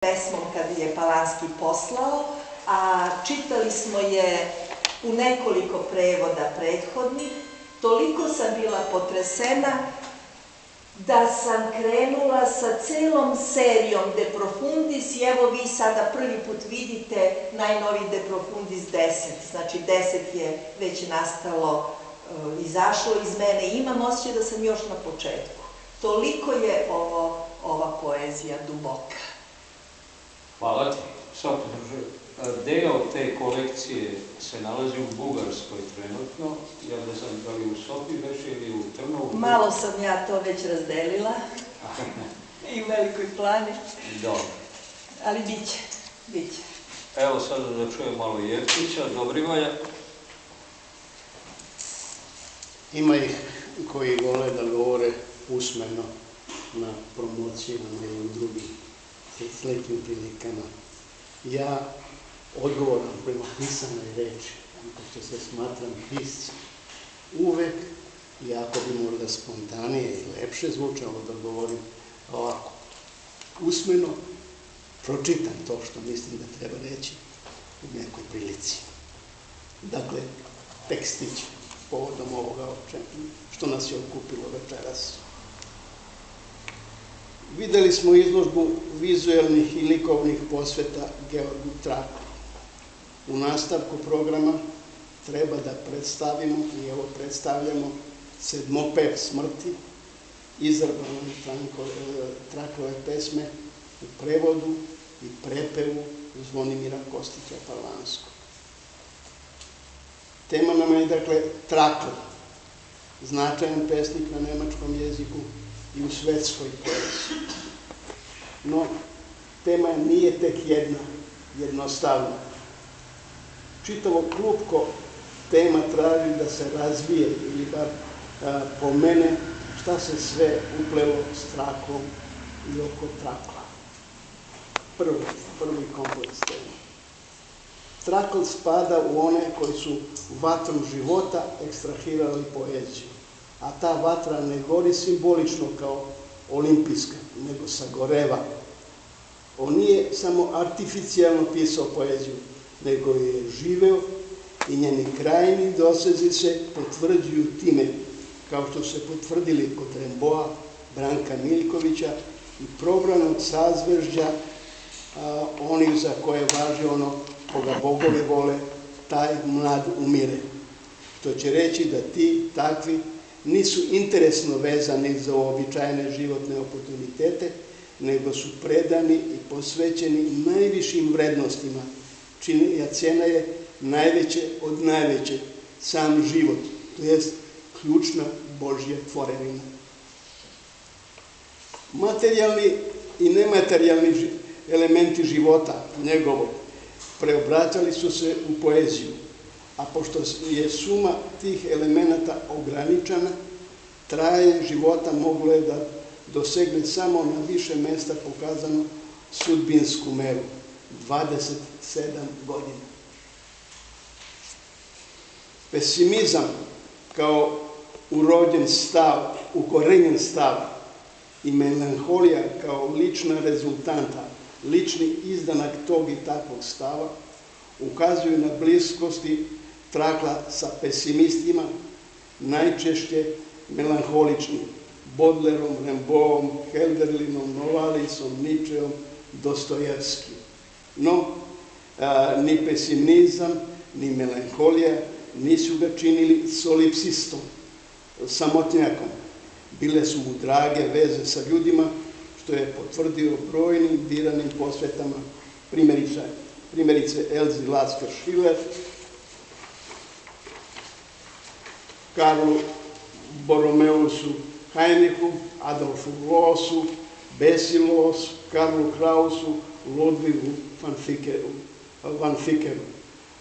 pesmom kad je Palanski poslao, a čitali smo je u nekoliko prevoda prethodnih. Toliko sam bila potresena da sam krenula sa celom serijom De Profundis i evo vi sada prvi put vidite najnoviji De Profundis 10. Znači 10 je već nastalo, izašlo iz mene i imam osjećaj da sam još na početku. Toliko je ova poezija duboka. Hvala ti. Sad, deo te kolekcije se nalazi u Bugarskoj trenutno. Ja ne znam da li u Sofiji već ili u Trnovu. Malo sam ja to već razdelila i u Velikoj Plani. Dobro. Ali biće, biće. Evo sada da čujem malo Jevtića, Dobrivoja. Ima ih koji vole da govore usmeno na promocijama i u drugim sličnim prilikama. Ja odgovoram prema pisanoj reči, pošto se smatram piscem, uvek, iako bi možda spontanije i lepše zvučalo da govorim ovako, usmeno pročitam to što mislim da treba reći u nekoj prilici. Dakle, tekstić povodom ovoga što nas je okupilo večeras. Videli smo izložbu vizuelnih i likovnih posveta Georgu Traklu. U nastavku programa treba da predstavimo, i evo predstavljamo, sedmopev smrti, izrabano Traklove pesme u prevodu i prepevu Zvonimira Kostića Parlanskog. Tema nam je, dakle, Trakl, značajan pesnik na nemačkom jeziku i u svetskoj poeziji. No, tema nije tek jednostavna. Čitavo klupko tema traži da se razvije, ili bar po mene, šta se sve uplelo s Traklom i oko Trakla. Prvi kompleks tema. Trakl spada u one koji su vatrom života ekstrahirali poeziju. A ta vatra ne gori simbolično kao olimpijska, nego sagoreva. On nije samo artificijalno pisao poeziju, nego je živeo i njeni krajni dosezi se potvrđuju time, kao što se potvrdili kod Remboa, Branka Miljkovića i probranog sazvežđa onih za koje važi ono koga bogovi vole, taj mlad umire. To će reći da ti takvi nisu interesno vezani za uobičajene životne oportunitete, nego su predani i posvećeni najvišim vrednostima, čija cena je najveće od najveće, sam život, to jest ključna Božja tvorevina. Materijalni i nematerijalni elementi života njegovog preobraćali su se u poeziju, a pošto je suma tih elemenata ograničena, trajanje života moglo je da dosegne samo na više mesta pokazano sudbinsku meru, 27 godina. Pesimizam kao urođen stav, ukorenjen stav i melanholija kao lična rezultanta, lični izdanak tog i takvog stava, ukazuju na bliskosti Trakla sa pesimistima, najčešće melanholičnim, Bodlerom, Remboom, Helderlinom, Novalisom, Ničeom, Dostojevskim. No, ni pesimizam, ni melanholija nisu ga činili solipsistom, samotnjakom. Bile su mu drage veze sa ljudima, što je potvrdio brojnim biranim posvetama, primjerice Elzi Lasker-Schiller, Karlu Boromeusu Heinrichu, Adolfu Lossu, Besi Loss, Karlu Krausu, Ludvigu van Fickeru.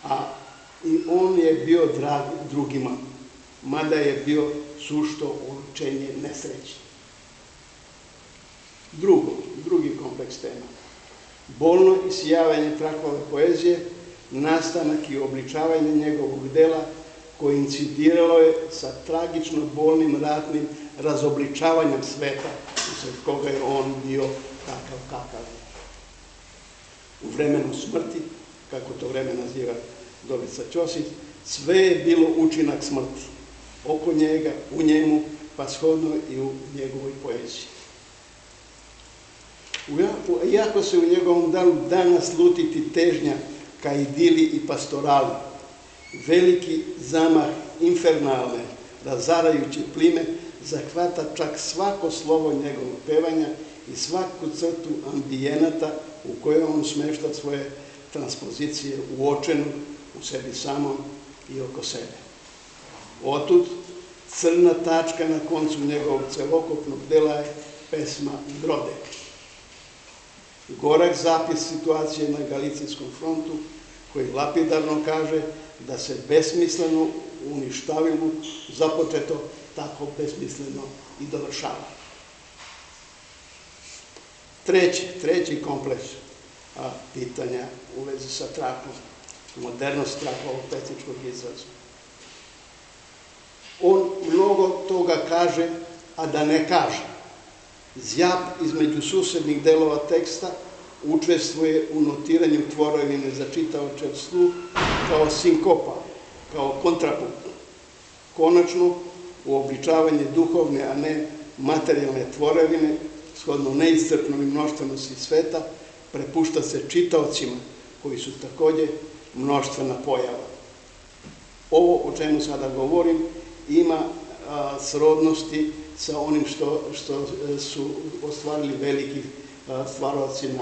A i on je bio drag drugima, mada je bio sušto uručenje nesreći. Drugi kompleks tema. Bolno isijavanje Traklove poezije, nastanak i obličavanje njegovog dela koincidiralo je sa tragično bolnim ratnim razobličavanjem sveta, usred koga je on bio takav kakav je. u vremenu smrti, kako to vreme naziva Dobrica Ćosić, sve je bilo učinak smrti. Oko njega, u njemu, pa shodno i u njegovoj poeziji. Iako se u njegovom danu danas slutiti težnja ka idili i pastorali, veliki zamah infernalne, razarajuće plime zahvata čak svako slovo njegovog pevanja i svaku crtu ambijenata u kojoj on smešta svoje transpozicije uočenu u sebi samom i oko sebe. Otud, crna tačka na koncu njegovog celokupnog dela je pesma Grode. Gorak zapis situacije na Galicijskom frontu, koji lapidarno kaže da se besmisleno uništavilu započeto tako besmisleno i dovršava. Treći kompleks pitanja u vezi sa trakom, modernost traka ovog pesničkog izraza. On mnogo toga kaže, a da ne kaže. Zjap između susednih delova teksta učestvuje u notiranju tvorevine za čitaočev sluh kao sinkopa, kao kontrapunkt. Konačno, uobličavanje duhovne, a ne materijalne tvorevine, shodno neiscrpnoj mnoštvenosti sveta, prepušta se čitaocima, koji su takođe mnoštvena pojava. Ovo o čemu sada govorim ima srodnosti sa onim što su ostvarili veliki stvarovaci